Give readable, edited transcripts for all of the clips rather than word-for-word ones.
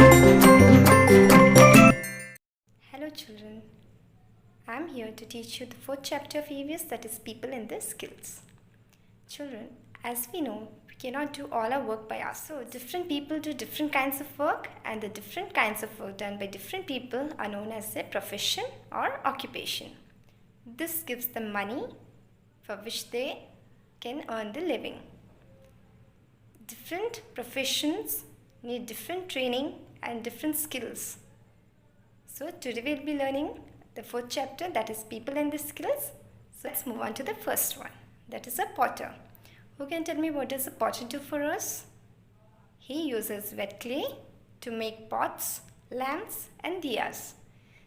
Hello children, I am here to teach you the fourth chapter of EVS, that is people and their skills. Children, as we know, we cannot do all our work by ourselves. So different people do different kinds of work, and the different kinds of work done by different people are known as their profession or occupation. This gives them money for which they can earn the living. Different professions need different training and different skills. So today we'll be learning the fourth chapter, that is people and the skills. So let's move on to the first one, that is a potter. Who can tell me what does a potter do for us? He uses wet clay to make pots, lamps and diyas.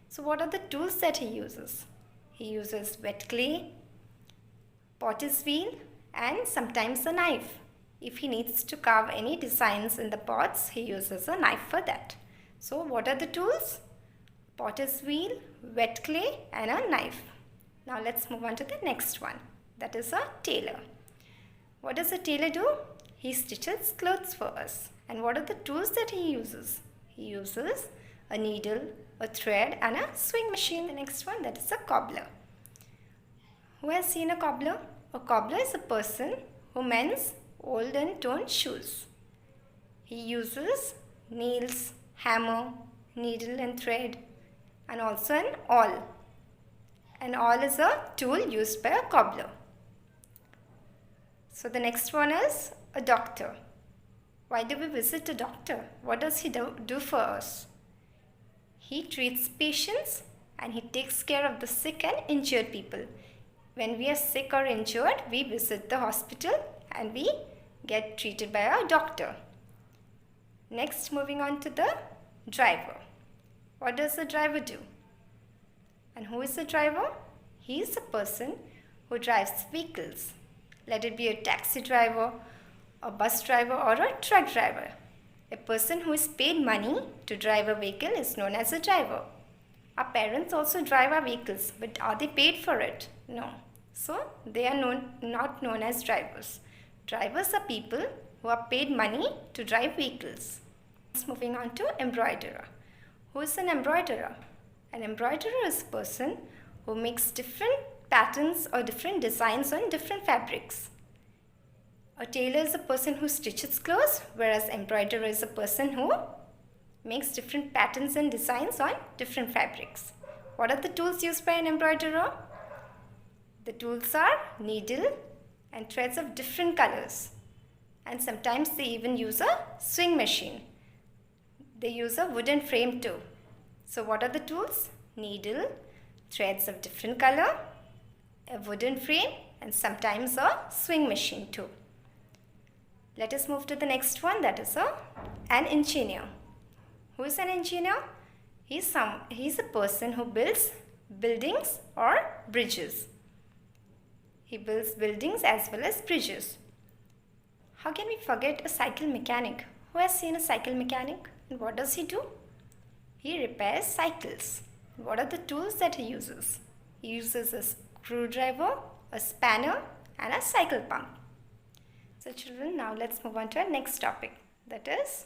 So what are the tools that he uses? He uses wet clay, potter's wheel and sometimes a knife. If he needs to carve any designs in the pots, he uses a knife for that. So what are the tools? Potter's wheel, wet clay and a knife. Now let's move on to the next one, that is a tailor. What does a tailor do? He stitches clothes for us. And what are the tools that he uses? He uses a needle, a thread and a sewing machine. The next one, that is a cobbler. Who has seen a cobbler? A cobbler is a person who mends old and torn shoes. He uses nails, hammer, needle and thread and also an awl. An awl is a tool used by a cobbler. So the next one is a doctor. Why do we visit a doctor? What does he do for us? He treats patients and he takes care of the sick and injured people. When we are sick or injured, we visit the hospital and we get treated by a doctor. Next, moving on to the driver. What does the driver do? And who is the driver? He is a person who drives vehicles. Let it be a taxi driver, a bus driver or a truck driver. A person who is paid money to drive a vehicle is known as a driver. Our parents also drive our vehicles, but are they paid for it? No. So they are not known as drivers. Drivers are people who are paid money to drive vehicles. Moving on to embroiderer. Who is an embroiderer? An embroiderer is a person who makes different patterns or different designs on different fabrics. A tailor is a person who stitches clothes, whereas embroiderer is a person who makes different patterns and designs on different fabrics. What are the tools used by an embroiderer? The tools are needle and threads of different colors, and sometimes they even use a sewing machine. They use a wooden frame too. So what are the tools? Needle, threads of different color, a wooden frame and sometimes a sewing machine too. Let us move to the next one, that is an engineer. Who is an engineer? He's a person who builds buildings or bridges. He builds buildings as well as bridges. How can we forget a cycle mechanic? Who has seen a cycle mechanic? And what does he do? He repairs cycles. What are the tools that he uses? He uses a screwdriver, a spanner and a cycle pump. So children, now let's move on to our next topic, that is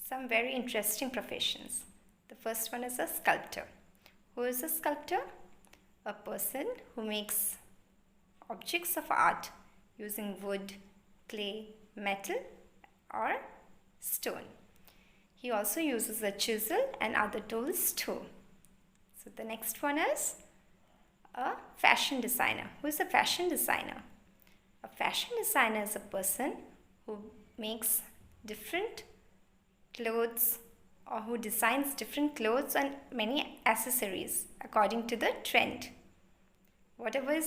some very interesting professions. The first one is a sculptor. Who is a sculptor? A person who makes objects of art using wood, clay, metal or stone. He also uses a chisel and other tools too. So the next one is a fashion designer. Who is a fashion designer? A fashion designer is a person who makes different clothes or who designs different clothes and many accessories according to the trend. Whatever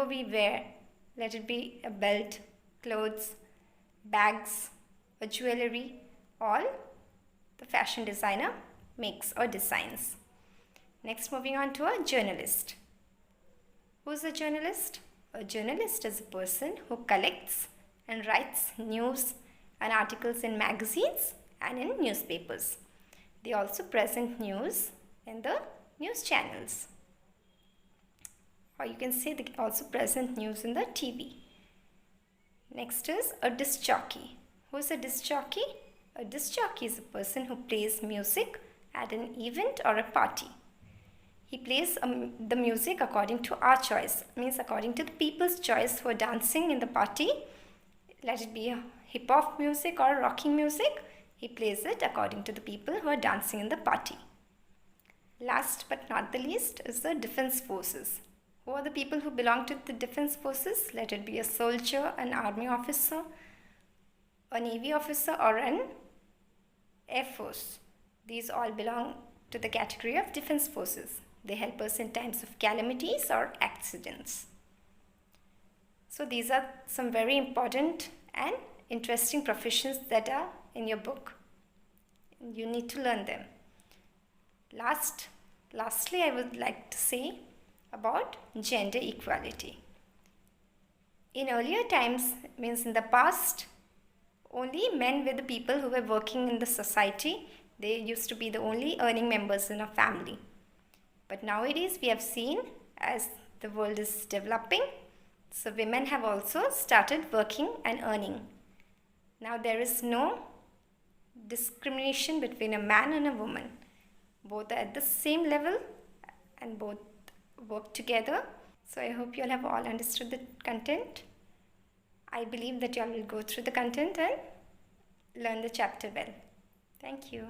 we wear, let it be a belt, clothes, bags, or jewelry, all the fashion designer makes or designs. Next, moving on to a journalist. Who is a journalist? A journalist is a person who collects and writes news and articles in magazines and in newspapers. They also present news in the news channels. Or you can say they also present news in the TV. Next is a disc jockey. Who is a disc jockey? A disc jockey is a person who plays music at an event or a party. He plays the music according to our choice, means according to the people's choice who are dancing in the party. Let it be hip hop music or rocking music, he plays it according to the people who are dancing in the party. Last but not the least is the defense forces. Who are the people who belong to the defense forces? Let it be a soldier, an army officer, a navy officer, or an air force. These all belong to the category of defense forces. They help us in times of calamities or accidents. So these are some very important and interesting professions that are in your book. You need to learn them. Lastly, I would like to say about gender equality. In earlier times, means in the past, only men were the people who were working in the society. They used to be the only earning members in a family. But nowadays we have seen, as the world is developing, so women have also started working and earning. Now there is no discrimination between a man and a woman. Both are at the same level and both work together. So I hope you all have all understood the content. I believe that you all will go through the content and learn the chapter well. Thank you.